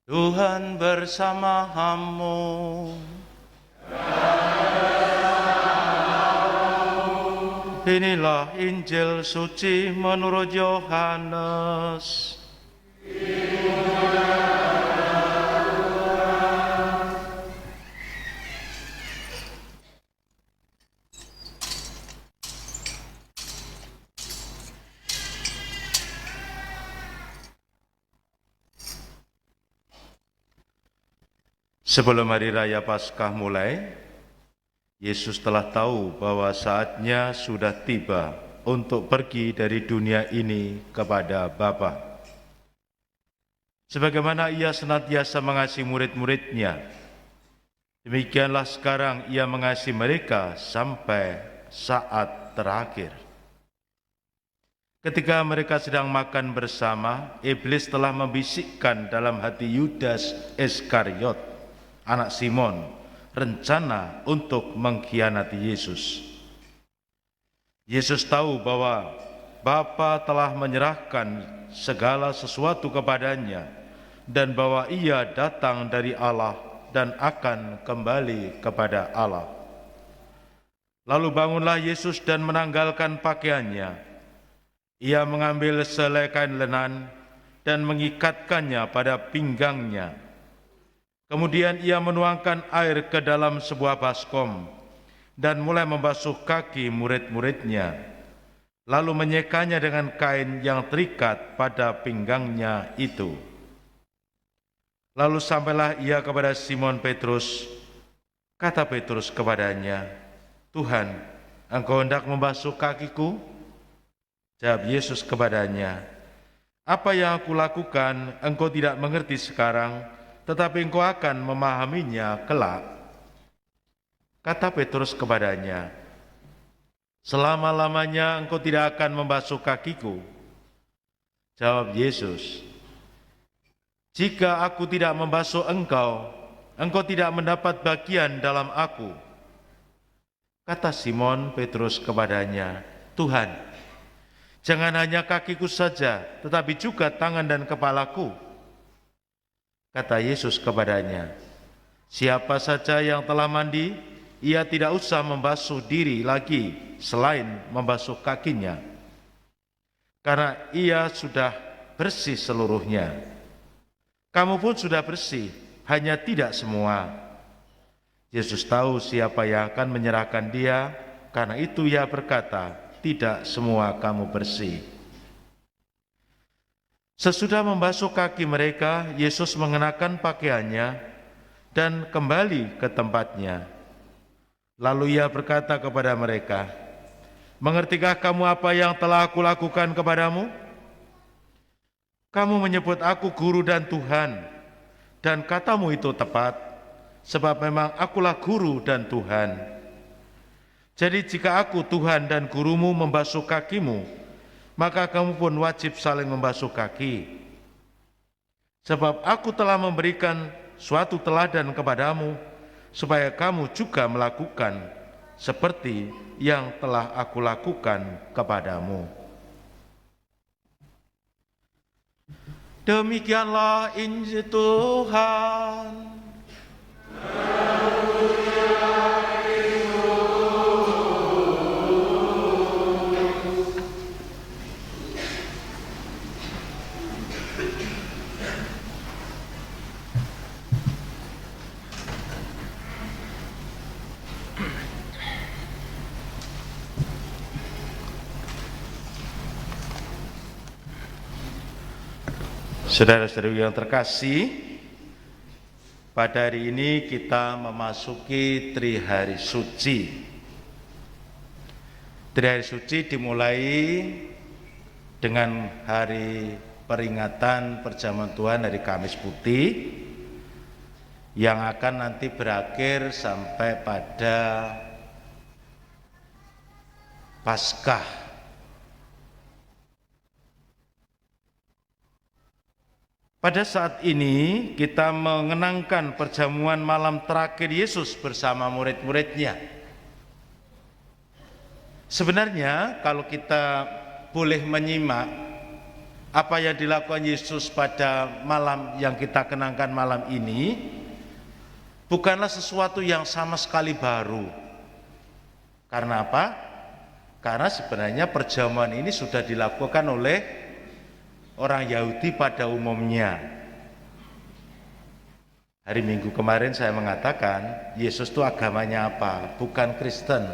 Tuhan bersamamu. Inilah Injil suci menurut Yohanes. Sebelum hari raya Paskah mulai, Yesus telah tahu bahwa saatnya sudah tiba untuk pergi dari dunia ini kepada Bapa. Sebagaimana Ia senantiasa mengasihi murid-muridnya, demikianlah sekarang Ia mengasihi mereka sampai saat terakhir. Ketika mereka sedang makan bersama, iblis telah membisikkan dalam hati Yudas Iskariot, anak Simon, rencana untuk mengkhianati Yesus. Yesus tahu bahwa Bapa telah menyerahkan segala sesuatu kepadanya dan bahwa Ia datang dari Allah dan akan kembali kepada Allah. Lalu bangunlah Yesus dan menanggalkan pakaiannya. Ia mengambil selai kain lenan dan mengikatkannya pada pinggangnya. Kemudian ia menuangkan air ke dalam sebuah baskom dan mulai membasuh kaki murid-muridnya, lalu menyekanya dengan kain yang terikat pada pinggangnya itu. Lalu sampailah ia kepada Simon Petrus. Kata Petrus kepadanya, "Tuhan, Engkau hendak membasuh kakiku?" Jawab Yesus kepadanya, "Apa yang aku lakukan engkau tidak mengerti sekarang, tetapi engkau akan memahaminya kelak." Kata Petrus kepadanya, "Selama-lamanya engkau tidak akan membasuh kakiku." Jawab Yesus, "Jika aku tidak membasuh engkau, engkau tidak mendapat bagian dalam aku." Kata Simon Petrus kepadanya, "Tuhan, jangan hanya kakiku saja, tetapi juga tangan dan kepalaku." Kata Yesus kepadanya, "Siapa saja yang telah mandi, ia tidak usah membasuh diri lagi selain membasuh kakinya, karena ia sudah bersih seluruhnya. Kamu pun sudah bersih, hanya tidak semua." Yesus tahu siapa yang akan menyerahkan Dia, karena itu Ia berkata, "Tidak semua kamu bersih." Sesudah membasuh kaki mereka, Yesus mengenakan pakaiannya dan kembali ke tempatnya. Lalu Ia berkata kepada mereka, "Mengertikah kamu apa yang telah aku lakukan kepadamu? Kamu menyebut aku guru dan Tuhan, dan katamu itu tepat, sebab memang akulah guru dan Tuhan. Jadi jika aku Tuhan dan gurumu membasuh kakimu, maka kamu pun wajib saling membasuh kaki. Sebab aku telah memberikan suatu teladan kepadamu, supaya kamu juga melakukan seperti yang telah aku lakukan kepadamu." Demikianlah Injil Tuhan. Saudara-saudari yang terkasih, pada hari ini kita memasuki Trihari Suci. Trihari Suci dimulai dengan hari peringatan perjamuan Tuhan, hari Kamis Putih, yang akan nanti berakhir sampai pada Paskah. Pada saat ini kita mengenangkan perjamuan malam terakhir Yesus bersama murid-muridnya. Sebenarnya kalau kita boleh menyimak Apa yang dilakukan Yesus pada malam yang kita kenangkan malam ini bukanlah sesuatu yang sama sekali baru. Karena apa? Karena sebenarnya perjamuan ini sudah dilakukan oleh orang Yahudi pada umumnya. Hari Minggu kemarin saya mengatakan Yesus itu agamanya apa? Bukan Kristen.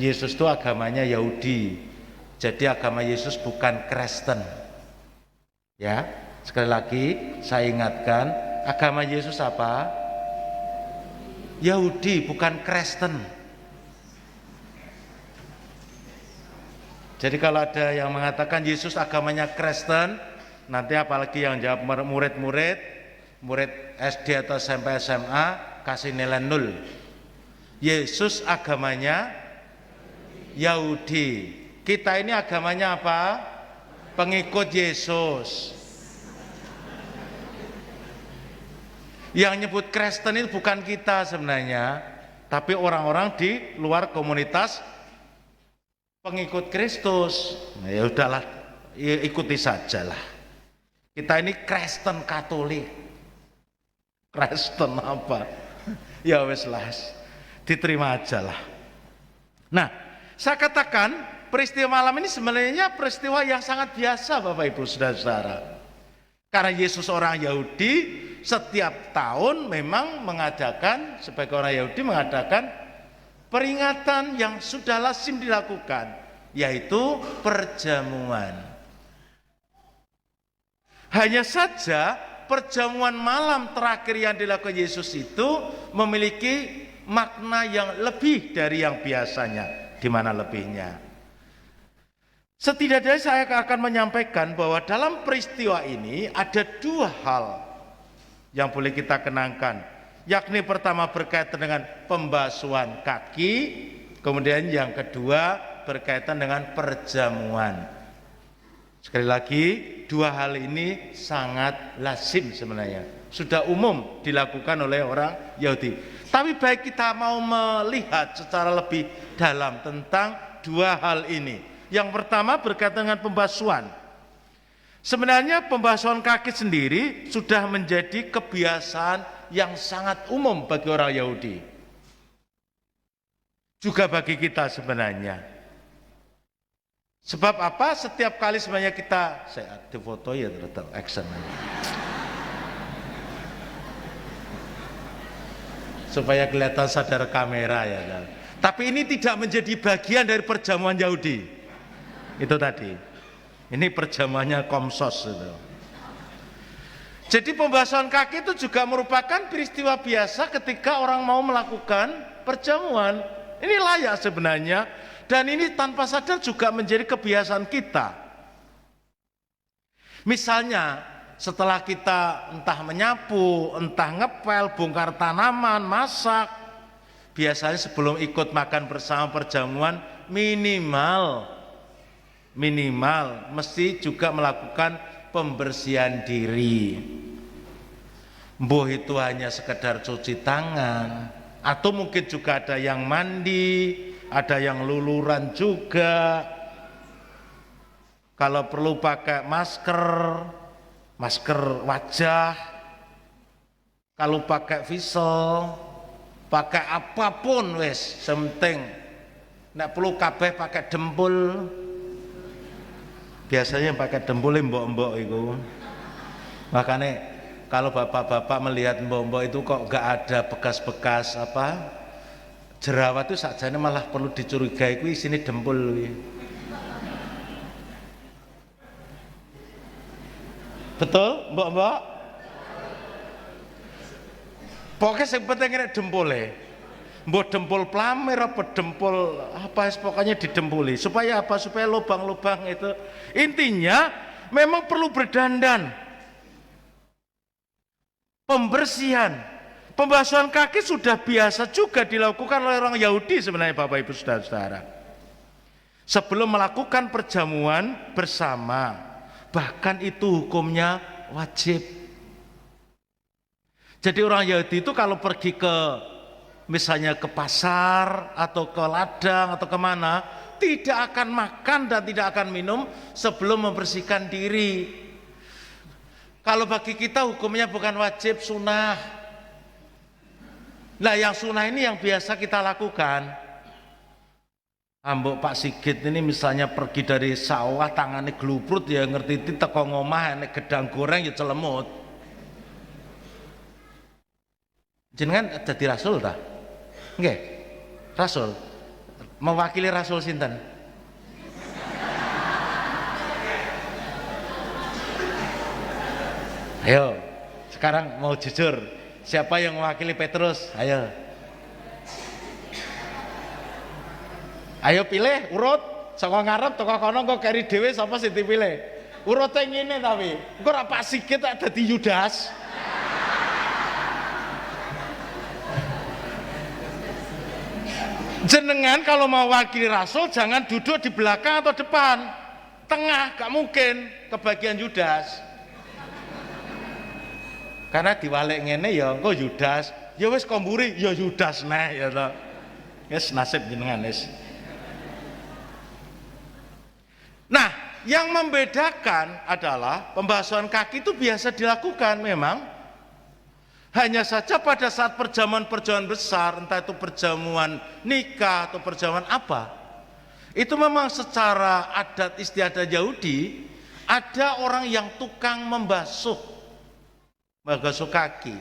Yesus itu agamanya Yahudi. Jadi agama Yesus bukan Kristen. Ya, sekali lagi saya ingatkan, agama Yesus apa? Yahudi, bukan Kristen. Jadi kalau ada yang mengatakan Yesus agamanya Kristen, nanti apalagi yang jawab murid SD atau SMP SMA kasih nilai 0. Yesus agamanya Yahudi. Kita ini agamanya apa? Pengikut Yesus. Yang nyebut Kristen itu bukan kita sebenarnya, tapi orang-orang di luar komunitas pengikut Kristus. Nah, ya udahlah, ikuti sajalah. Kita ini Kristen Katolik. Kristen apa? Ya wes lah, diterima aja lah. Nah, saya katakan peristiwa malam ini sebenarnya peristiwa yang sangat biasa Bapak Ibu Saudara-saudara. Karena Yesus orang Yahudi, setiap tahun memang mengadakan, sebagai orang Yahudi mengadakan peringatan yang sudah lazim dilakukan, yaitu perjamuan. Hanya saja perjamuan malam terakhir yang dilakukan Yesus itu memiliki makna yang lebih dari yang biasanya. Di mana lebihnya? Setidaknya saya akan menyampaikan bahwa dalam peristiwa ini ada dua hal yang boleh kita kenangkan, yakni pertama berkaitan dengan pembasuhan kaki, kemudian yang kedua berkaitan dengan perjamuan. Sekali lagi, dua hal ini sangat lazim sebenarnya, sudah umum dilakukan oleh orang Yahudi. Tapi baik kita mau melihat secara lebih dalam tentang dua hal ini. Yang pertama berkaitan dengan pembasuhan. Sebenarnya pembasuhan kaki sendiri sudah menjadi kebiasaan yang sangat umum bagi orang Yahudi. Juga bagi kita sebenarnya. Sebab apa? Setiap kali sebenarnya kita, saya ada foto ya terus action. Supaya kelihatan sadar kamera ya. Tapi ini tidak menjadi bagian dari perjamuan Yahudi. Itu tadi. Ini perjamuannya Komsos itu. Jadi pembasuhan kaki itu juga merupakan peristiwa biasa ketika orang mau melakukan perjamuan. Ini layak sebenarnya, dan ini tanpa sadar juga menjadi kebiasaan kita. Misalnya setelah kita entah menyapu, entah ngepel, bongkar tanaman, masak, biasanya sebelum ikut makan bersama perjamuan minimal mesti juga melakukan pembersihan diri. Mbuh itu hanya sekedar cuci tangan, atau mungkin juga ada yang mandi, ada yang luluran juga. Kalau perlu pakai masker wajah, kalau pakai visel, pakai apapun wes, sementing nek perlu kabeh pakai dempul. Biasanya pakai dempul mbok-mbok itu. Makanya kalau bapak-bapak melihat mbok-mbok itu kok gak ada bekas-bekas apa jerawat itu sakjane malah perlu dicurigai kuwi isine dempul kuwi. Betul, mbok-mbok? Pokoknya yang penting nek dempule. Mbok dempul plamir apa dempul apa pokoknya didempuli. Supaya apa? Supaya lubang-lubang itu. Intinya memang perlu berdandan. Pembersihan, pembasuhan kaki sudah biasa juga dilakukan oleh orang Yahudi sebenarnya Bapak Ibu Saudara-saudara. Sebelum melakukan perjamuan bersama, bahkan itu hukumnya wajib. Jadi orang Yahudi itu kalau pergi ke misalnya ke pasar atau ke ladang atau kemana, tidak akan makan dan tidak akan minum sebelum membersihkan diri. Kalau bagi kita hukumnya bukan wajib, sunnah. Nah yang sunnah ini yang biasa kita lakukan. Ambok Pak Sigit ini misalnya pergi dari sawah, tangannya geluprut ya ngerti itu teko ngomah enek gedang goreng ya celemut. Jenengan jadi rasul ta? Nggih. Rasul. Mewakili rasul sinten? Ayo, sekarang mau jujur. Siapa yang mewakili Petrus? Ayo. Ayo pilih urut. Saka ngarep teko kono kok keri dhewe sapa sing dipilih? Urute ngene tapi. Engko ora Pak Sigit tak dadi Yudas. Jenengan kalau mau wakili rasul jangan duduk di belakang atau depan, tengah, gak mungkin kebagian Yudas. Karena diwalek ngene ya engko Yudas, ya wis komburi ya Yudas neh ya to. Wis nasib jenengan wis. Nah, yang membedakan adalah pembasuhan kaki itu biasa dilakukan memang. Hanya saja pada saat perjamuan-perjamuan besar, entah itu perjamuan nikah atau perjamuan apa, itu memang secara adat istiadat Yahudi, ada orang yang tukang membasuh kaki.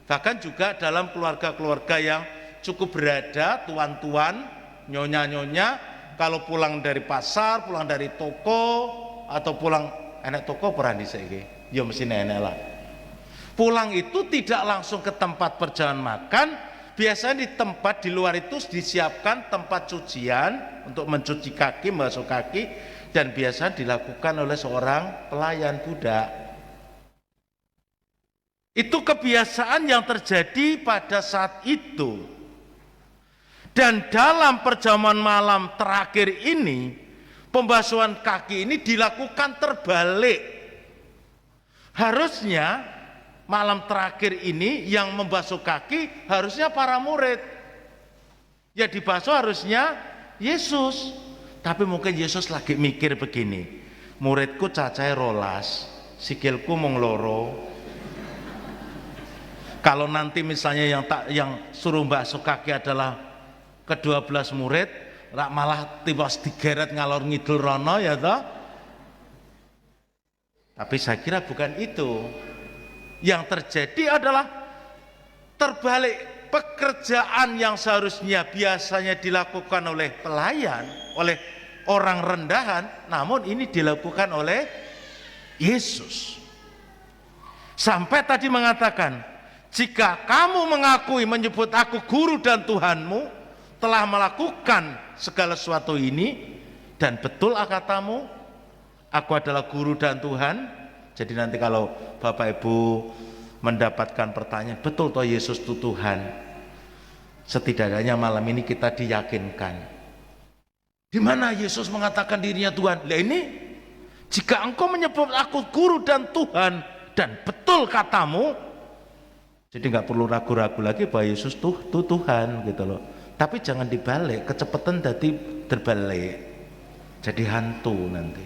Bahkan juga dalam keluarga-keluarga yang cukup berada, tuan-tuan, nyonya-nyonya, kalau pulang dari pasar, pulang dari toko, atau pulang enek toko peran diseke, ya mesti enek lah. Pulang itu tidak langsung ke tempat perjalanan makan, biasanya di tempat di luar itu disiapkan tempat cucian untuk mencuci kaki, membasuh kaki, dan biasa dilakukan oleh seorang pelayan budak. Itu kebiasaan yang terjadi pada saat itu. Dan dalam perjamuan malam terakhir ini, pembasuhan kaki ini dilakukan terbalik. Harusnya malam terakhir ini yang membasuh kaki harusnya para murid. Ya dibasuh harusnya Yesus. Tapi mungkin Yesus lagi mikir begini, muridku cacahe 12, sikilku mung loro. Kalau nanti misalnya yang suruh basuh kaki adalah ke-12 murid, malah tiba digeret ngalor ngidul rono ya toh. Tapi saya kira bukan itu. Yang terjadi adalah terbalik, pekerjaan yang seharusnya biasanya dilakukan oleh pelayan, oleh orang rendahan, namun ini dilakukan oleh Yesus. Sampai tadi mengatakan, jika kamu mengakui menyebut aku guru dan Tuhanmu, telah melakukan segala sesuatu ini, dan betul katamu, aku adalah guru dan Tuhan. Jadi nanti kalau Bapak Ibu mendapatkan pertanyaan, betul toh Yesus itu Tuhan? Setidaknya malam ini kita diyakinkan. Di mana Yesus mengatakan dirinya Tuhan? Lah ini, jika engkau menyebut aku guru dan Tuhan, dan betul katamu, jadi nggak perlu ragu-ragu lagi bahwa Yesus tuh Tuhan gitu loh. Tapi jangan dibalik, kecepatan jadi terbalik, jadi hantu nanti.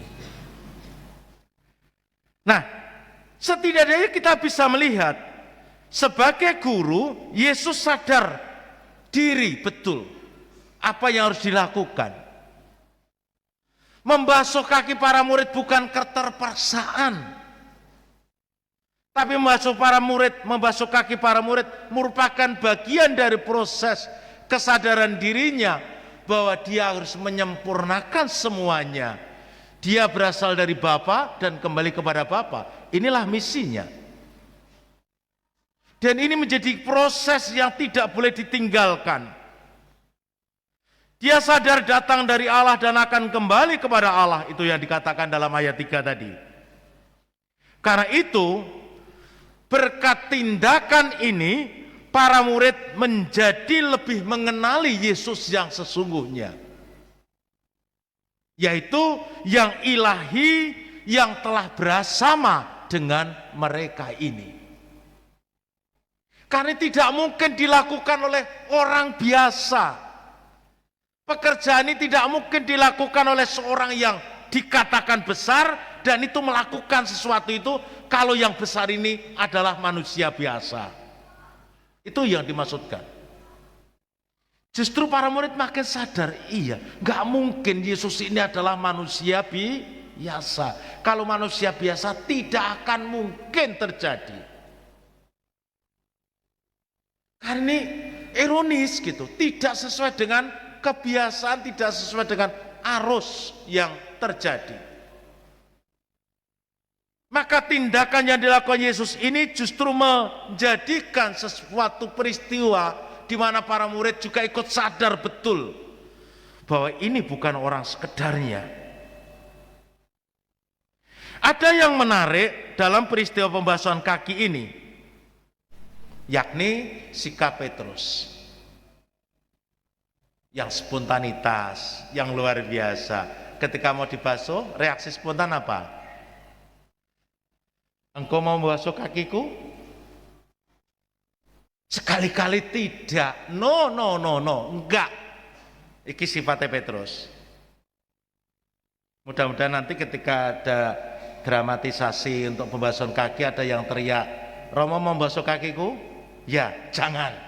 Nah, setidaknya kita bisa melihat sebagai guru, Yesus sadar diri betul apa yang harus dilakukan. Membasuh kaki para murid bukan keterpaksaan, tapi membasuh kaki para murid merupakan bagian dari proses kesadaran dirinya bahwa dia harus menyempurnakan semuanya. Dia berasal dari Bapa dan kembali kepada Bapa. Inilah misinya. Dan ini menjadi proses yang tidak boleh ditinggalkan. Dia sadar datang dari Allah dan akan kembali kepada Allah. Itu yang dikatakan dalam ayat 3 tadi. Karena itu, berkat tindakan ini, para murid menjadi lebih mengenali Yesus yang sesungguhnya. Yaitu yang ilahi yang telah bersama dengan mereka ini. Karena tidak mungkin dilakukan oleh orang biasa. Pekerjaan ini tidak mungkin dilakukan oleh seorang yang dikatakan besar dan itu melakukan sesuatu itu kalau yang besar ini adalah manusia biasa. Itu yang dimaksudkan. Justru para murid makin sadar, iya, nggak mungkin Yesus ini adalah manusia biasa. Kalau manusia biasa tidak akan mungkin terjadi. Karena ini ironis gitu, tidak sesuai dengan kebiasaan, tidak sesuai dengan arus yang terjadi. Maka tindakan yang dilakukan Yesus ini justru menjadikan sesuatu peristiwa di mana para murid juga ikut sadar betul bahwa ini bukan orang sekedarnya. Ada yang menarik dalam peristiwa pembasuhan kaki ini, yakni sikap Petrus yang spontanitas, yang luar biasa. Ketika mau dibasuh, reaksi spontan apa? Engkau mau membasuh kakiku? Sekali-kali tidak. No, enggak. Iki sifatnya Petrus. Mudah-mudahan nanti ketika ada dramatisasi untuk pembasuhan kaki, ada yang teriak, Romo mau membasuh kakiku? Ya, jangan.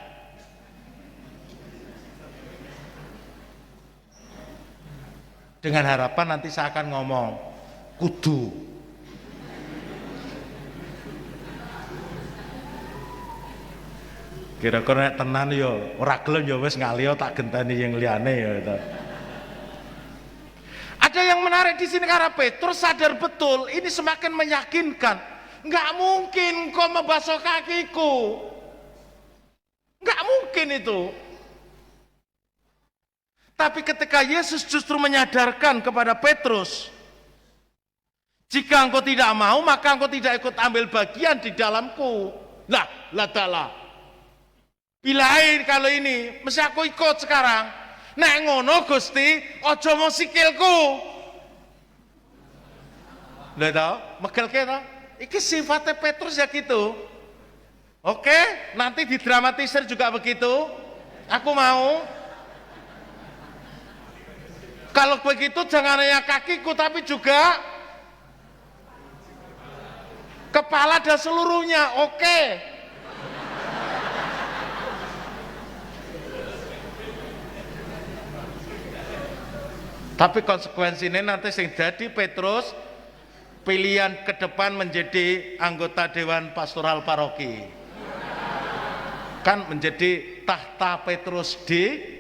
Dengan harapan nanti saya akan ngomong kudu. Kira-kira nek tenan yo ora gelem yo wis ngaliyo tak genteni yang liyane ya itu. Ada yang menarik di sini karena Petrus sadar betul ini semakin meyakinkan. Enggak mungkin kau membasuh kakiku. Enggak mungkin itu. Tapi ketika Yesus justru menyadarkan kepada Petrus, jika engkau tidak mau, maka engkau tidak ikut ambil bagian di dalamku. Lah, bilain kalau ini, mesti aku ikut sekarang. Nek ngono Gusti, ojo mau sikilku. Lah tau, megelke tau. Iki sifatnya Petrus ya gitu. Oke, nanti didramatisir juga begitu. Aku mau. Kalau begitu jangan hanya kakiku tapi juga kepala dan seluruhnya. Oke. Tapi konsekuensinya nanti sing jadi Petrus pilihan ke depan menjadi anggota Dewan Pastoral Paroki. Kan menjadi tahta Petrus di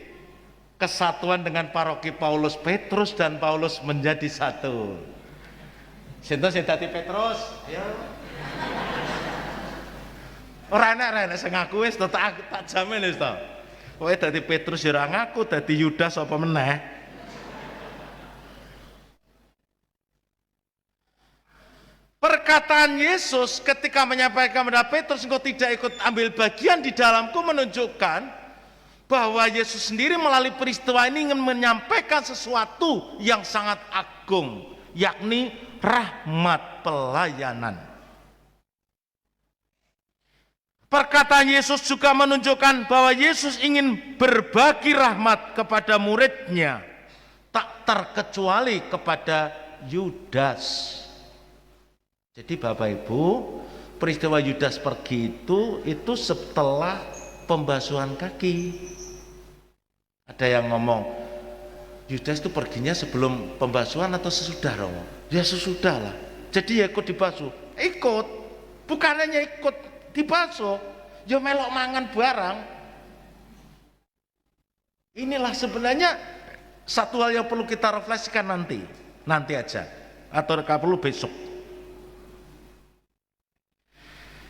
kesatuan dengan paroki Paulus. Petrus dan Paulus menjadi satu. Sinten sing dadi Petrus? Ya. Ora enak sing ngaku wis tak jamin wis to. Kowe dadi Petrus ya ora ngaku, dadi Yudas apa meneh. Perkataan Yesus ketika menyampaikan kepada Petrus engkau tidak ikut ambil bagian di dalamku menunjukkan bahwa Yesus sendiri melalui peristiwa ini ingin menyampaikan sesuatu yang sangat agung, yakni rahmat pelayanan. Perkataan Yesus juga menunjukkan bahwa Yesus ingin berbagi rahmat kepada muridnya, tak terkecuali kepada Yudas. Jadi Bapak Ibu, peristiwa Yudas pergi itu setelah pembasuhan kaki. Ada yang ngomong, Yudas itu perginya sebelum pembasuhan atau sesudah Romo? Ya sesudah lah. Jadi ya ikut dibasuh. Ikut. Bukan hanya ikut dibasuh. Ya melok mangan barang. Inilah sebenarnya satu hal yang perlu kita refleksikan nanti. Nanti aja. Atau perlu besok.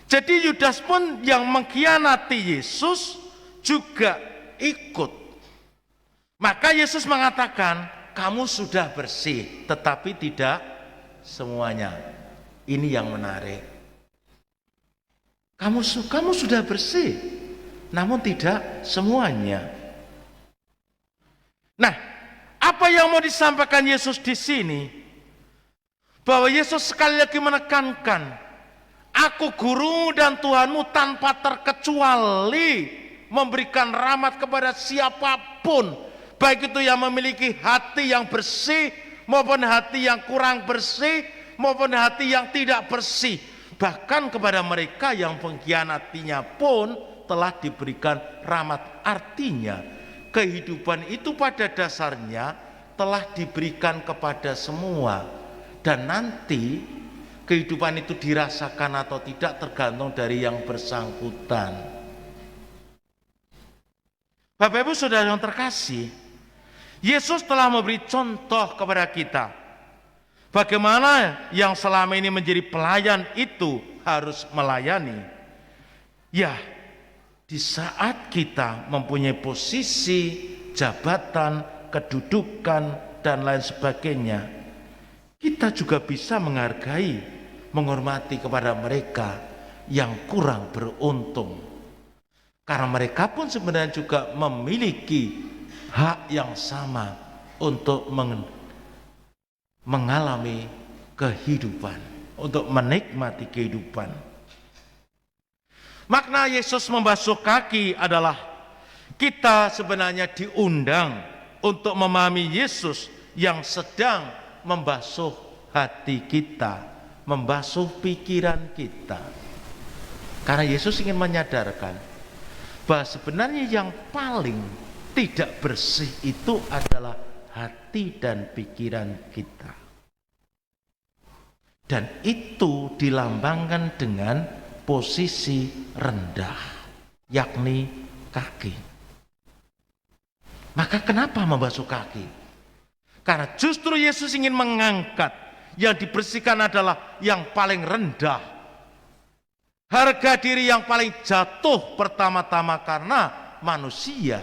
Jadi Yudas pun yang mengkhianati Yesus juga ikut. Maka Yesus mengatakan, kamu sudah bersih, tetapi tidak semuanya. Ini yang menarik. Kamu sudah bersih, namun tidak semuanya. Nah, apa yang mau disampaikan Yesus di sini? Bahwa Yesus sekali lagi menekankan, aku guru dan Tuhanmu tanpa terkecuali memberikan rahmat kepada siapapun, baik itu yang memiliki hati yang bersih maupun hati yang kurang bersih maupun hati yang tidak bersih. Bahkan kepada mereka yang mengkhianatinya pun telah diberikan rahmat. Artinya kehidupan itu pada dasarnya telah diberikan kepada semua, dan nanti kehidupan itu dirasakan atau tidak tergantung dari yang bersangkutan. Bapak Ibu Saudara yang terkasih, Yesus telah memberi contoh kepada kita bagaimana yang selama ini menjadi pelayan itu harus melayani. Ya, di saat kita mempunyai posisi, jabatan, kedudukan, dan lain sebagainya, kita juga bisa menghargai, menghormati kepada mereka yang kurang beruntung. Karena mereka pun sebenarnya juga memiliki hak yang sama untuk mengalami kehidupan, untuk menikmati kehidupan. Makna Yesus membasuh kaki adalah kita sebenarnya diundang untuk memahami Yesus yang sedang membasuh hati kita, membasuh pikiran kita. Karena Yesus ingin menyadarkan bahwa sebenarnya yang paling tidak bersih itu adalah hati dan pikiran kita. Dan itu dilambangkan dengan posisi rendah, yakni kaki. Maka kenapa membasuh kaki? Karena justru Yesus ingin mengangkat yang dibersihkan adalah yang paling rendah, harga diri yang paling jatuh pertama-tama, karena manusia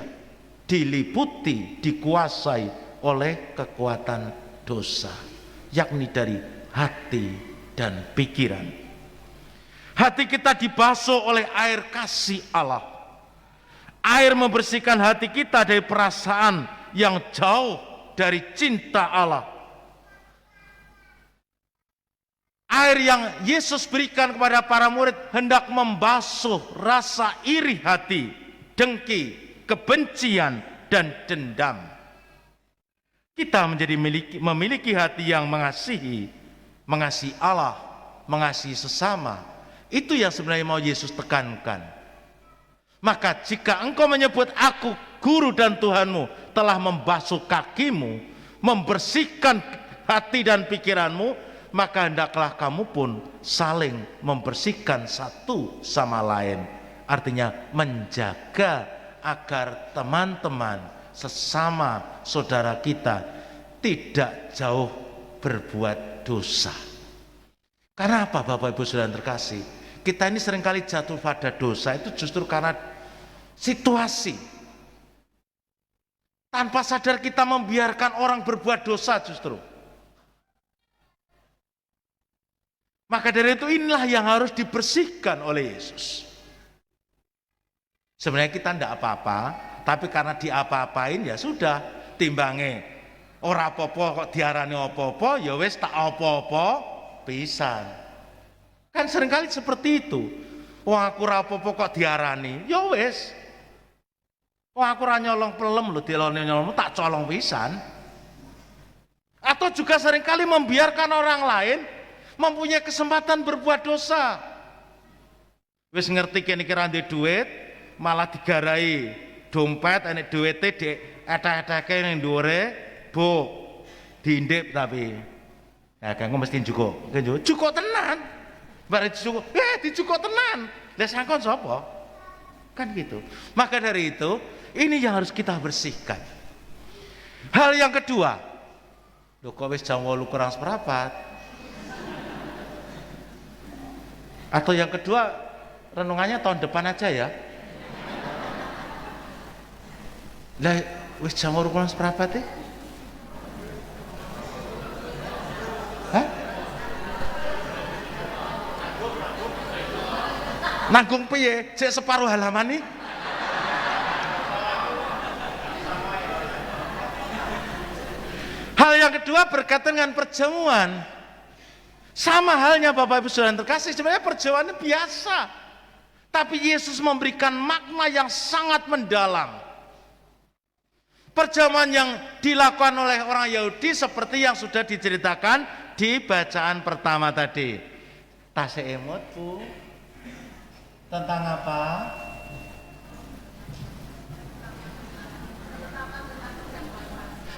diliputi, dikuasai oleh kekuatan dosa, yakni dari hati dan pikiran. Hati kita dibasuh oleh air kasih Allah. Air membersihkan hati kita dari perasaan yang jauh dari cinta Allah. Air yang Yesus berikan kepada para murid hendak membasuh rasa iri hati, dengki, kebencian, dan dendam. Kita menjadi memiliki hati yang mengasihi Allah, mengasihi sesama. Itu yang sebenarnya mau Yesus tekankan. Maka jika engkau menyebut aku guru dan Tuhanmu, telah membasuh kakimu, membersihkan hati dan pikiranmu, maka hendaklah kamu pun saling membersihkan satu sama lain. Artinya menjaga agar teman-teman sesama saudara kita tidak jauh berbuat dosa. Karena apa Bapak Ibu Saudara terkasih? Kita ini seringkali jatuh pada dosa itu justru karena situasi. Tanpa sadar kita membiarkan orang berbuat dosa justru. Maka dari itu inilah yang harus dibersihkan oleh Yesus. Sebenarnya kita tidak apa-apa, tapi karena diapa-apain ya sudah, timbange. Ora apa-apa kok diarani apa-apa, ya wis tak apa-apa pisan. Kan seringkali seperti itu. Wah aku ora apa-apa kok diarani, ya wis. Wah aku ora nyolong pelem lho, dilone-nyolong tak colong pisan. Atau juga seringkali membiarkan orang lain mempunyai kesempatan berbuat dosa. Wis ngerti kene kira ndek duit, malah digarai dompet enek duwite dik etek-eteke ning dhuwure, Bu. Diindip tapi. Ya kanggo mesti njukuk. Njukuk tenan. Bare dijukuk, dijukuk tenan. Lah sangkon sapa? Kan gitu. Maka dari itu, ini yang harus kita bersihkan. Hal yang kedua, lho kok wis jam 8 kurang seperempat. Atau yang kedua, renungannya tahun depan aja ya. Lah wis jam 8 kurang seperempat ya? Hah? Nanggung piye? Cek separuh halaman nih. Hal yang kedua berkaitan dengan perjamuan. Sama halnya Bapak Ibu Saudara terkasih, sebenarnya perjamuan biasa. Tapi Yesus memberikan makna yang sangat mendalam. Perjamuan yang dilakukan oleh orang Yahudi seperti yang sudah diceritakan di bacaan pertama tadi. Tasih emot, Bu. Tentang apa?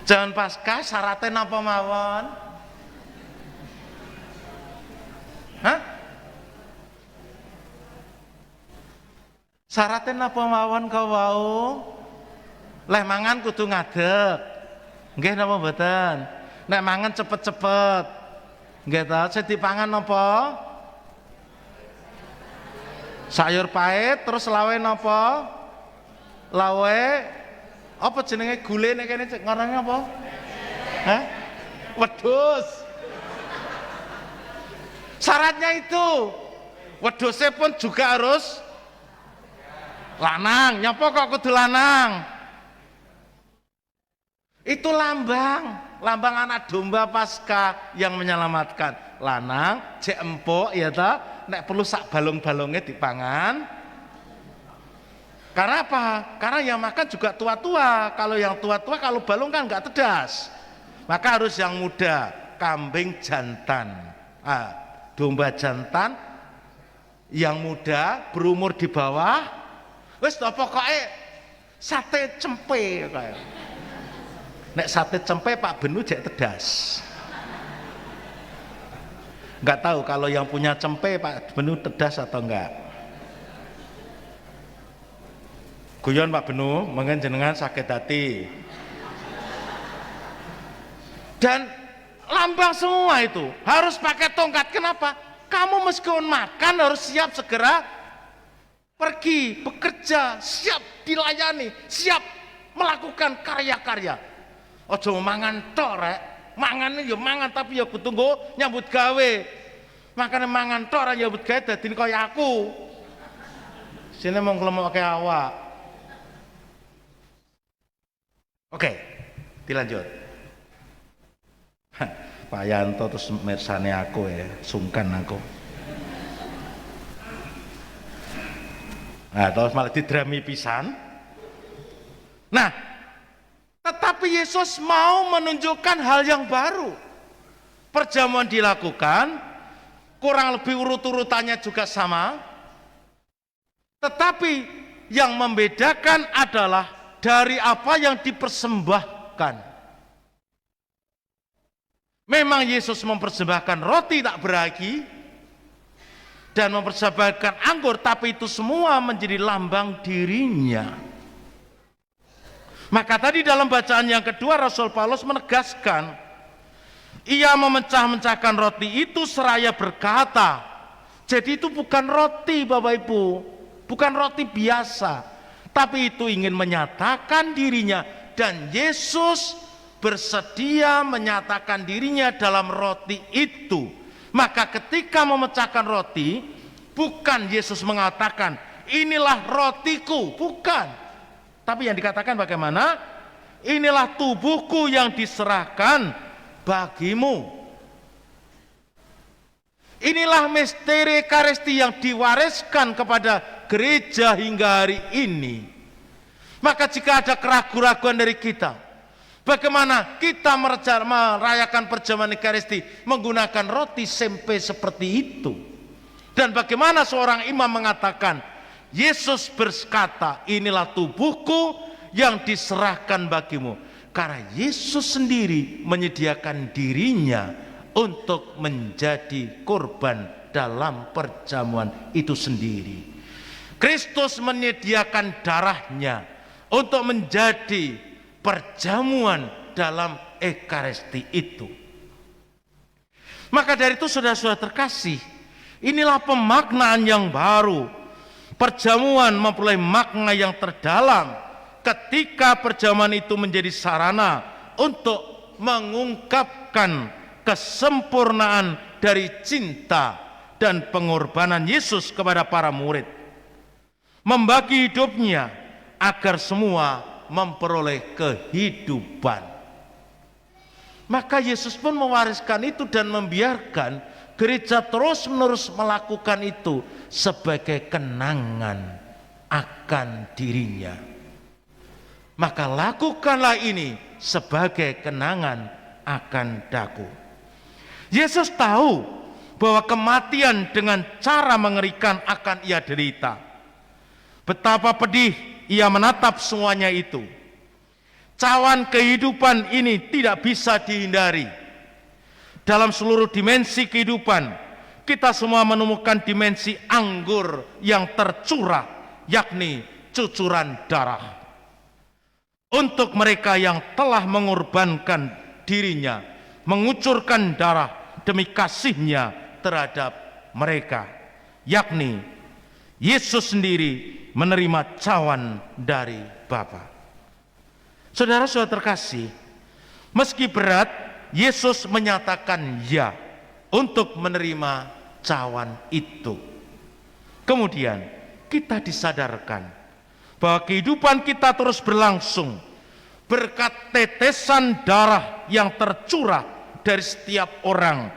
Jaman Paskah syaratnya napa mawon? Hah? Syaratnya napa mawon kau wau? Leh mangan kudu ngadeg. Nggih napa mboten? Nek mangan cepet-cepet. Nggih ta, sing dipangan napa? Sayur pahit terus lawe napa? Lawe apa jenenge gule nek kene ngarane apa? Hah? Wedhus. Syaratnya itu wedhusnya pun juga harus lanang. Nyapa kok kudu lanang? Itu lambang anak domba Paskah yang menyelamatkan. Lanang, cek empuk ya ta, nek perlu sak balung-balungnya dipangan. Karena apa? Karena yang makan juga tua-tua. Kalau yang tua-tua kalau balung kan nggak tedas. Maka harus yang muda, kambing jantan. Domba jantan yang muda berumur di bawah. Wis pokoknya sate cempe kayak. Nek sate cempe Pak Benu jek tedas. Enggak tahu kalau yang punya cempe Pak Benu tedas atau enggak. Guyon Pak Benu, mungkin jenengan sakit hati. Dan lambang semua itu harus pakai tongkat. Kenapa? Kamu meskipun makan harus siap segera pergi, bekerja, siap dilayani, siap melakukan karya-karya. Ojo mangan tok rek, mangan ya mangan tapi ya kudu nggo nyambut gawe. Makane mangan tok ora nyambut gawe dadi kaya aku. Sine mung nglemokke awak. Oke, dilanjut. Pak Yanto terus mirsane aku ya, sungkan aku. Nah, terus malah didrami pisan. Nah, tetapi Yesus mau menunjukkan hal yang baru. Perjamuan dilakukan, kurang lebih urut-urutannya juga sama. Tetapi yang membedakan adalah dari apa yang dipersembahkan. Memang Yesus mempersembahkan roti tak beragi dan mempersembahkan anggur, tapi itu semua menjadi lambang dirinya. Maka tadi dalam bacaan yang kedua Rasul Paulus menegaskan, ia memecah-mecahkan roti itu seraya berkata. Jadi itu bukan roti Bapak Ibu, bukan roti biasa, tapi itu ingin menyatakan dirinya, dan Yesus bersedia menyatakan dirinya dalam roti itu. Maka ketika memecahkan roti, bukan Yesus mengatakan inilah rotiku, bukan. Tapi yang dikatakan bagaimana? Inilah tubuhku yang diserahkan bagimu. Inilah misteri Ekaristi yang diwariskan kepada gereja hingga hari ini. Maka jika ada keraguan-keraguan dari kita, bagaimana kita merayakan perjamuan Ekaristi menggunakan roti sempe seperti itu? Dan bagaimana seorang imam mengatakan, Yesus berkata, inilah tubuhku yang diserahkan bagimu. Karena Yesus sendiri menyediakan dirinya untuk menjadi korban dalam perjamuan itu sendiri. Kristus menyediakan darahnya untuk menjadi perjamuan dalam Ekaristi itu. Maka dari itu saudara-saudara terkasih, inilah pemaknaan yang baru. Perjamuan memperoleh makna yang terdalam ketika perjamuan itu menjadi sarana untuk mengungkapkan kesempurnaan dari cinta dan pengorbanan Yesus kepada para murid, membagi hidupnya agar semua memperoleh kehidupan. Maka Yesus pun mewariskan itu dan membiarkan gereja terus-menerus melakukan itu sebagai kenangan akan dirinya. maka lakukanlah ini sebagai kenangan akan daku. Yesus tahu bahwa kematian dengan cara mengerikan akan ia derita. Betapa pedih ia menatap semuanya itu. Cawan kehidupan ini tidak bisa dihindari. Dalam seluruh dimensi kehidupan, kita semua menemukan dimensi anggur yang tercurah, yakni cucuran darah. Untuk mereka yang telah mengorbankan dirinya, mengucurkan darah demi kasihnya terhadap mereka, yakni Yesus sendiri menerima cawan dari Bapa. Saudara-saudara terkasih, meski berat, Yesus menyatakan ya untuk menerima cawan itu. Kemudian kita disadarkan bahwa kehidupan kita terus berlangsung berkat tetesan darah yang tercurah dari setiap orang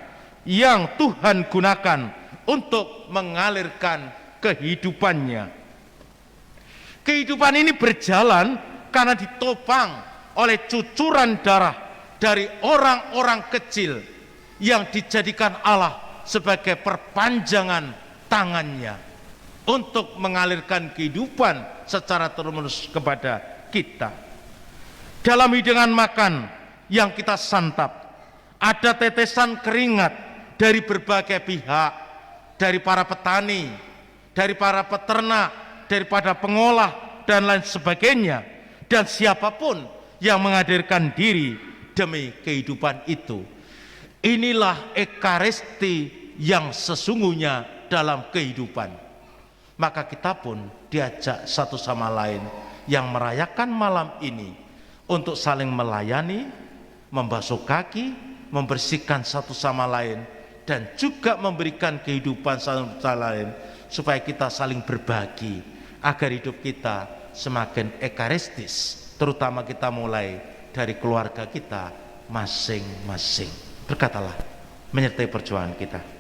yang Tuhan gunakan untuk mengalirkan kehidupannya. Kehidupan ini berjalan karena ditopang oleh cucuran darah dari orang-orang kecil yang dijadikan Allah sebagai perpanjangan tangannya untuk mengalirkan kehidupan secara terus-menerus kepada kita. Dalam hidangan makan yang kita santap, ada tetesan keringat dari berbagai pihak, dari para petani, dari para peternak, daripada pengolah, dan lain sebagainya, dan siapapun yang menghadirkan diri demi kehidupan itu. Inilah ekaristi yang sesungguhnya dalam kehidupan. Maka kita pun diajak satu sama lain yang merayakan malam ini untuk saling melayani, membasuh kaki, membersihkan satu sama lain, dan juga memberikan kehidupan satu sama lain, supaya kita saling berbagi agar hidup kita semakin ekaristis, terutama kita mulai dari keluarga kita masing-masing. Berkatalah menyertai perjuangan kita.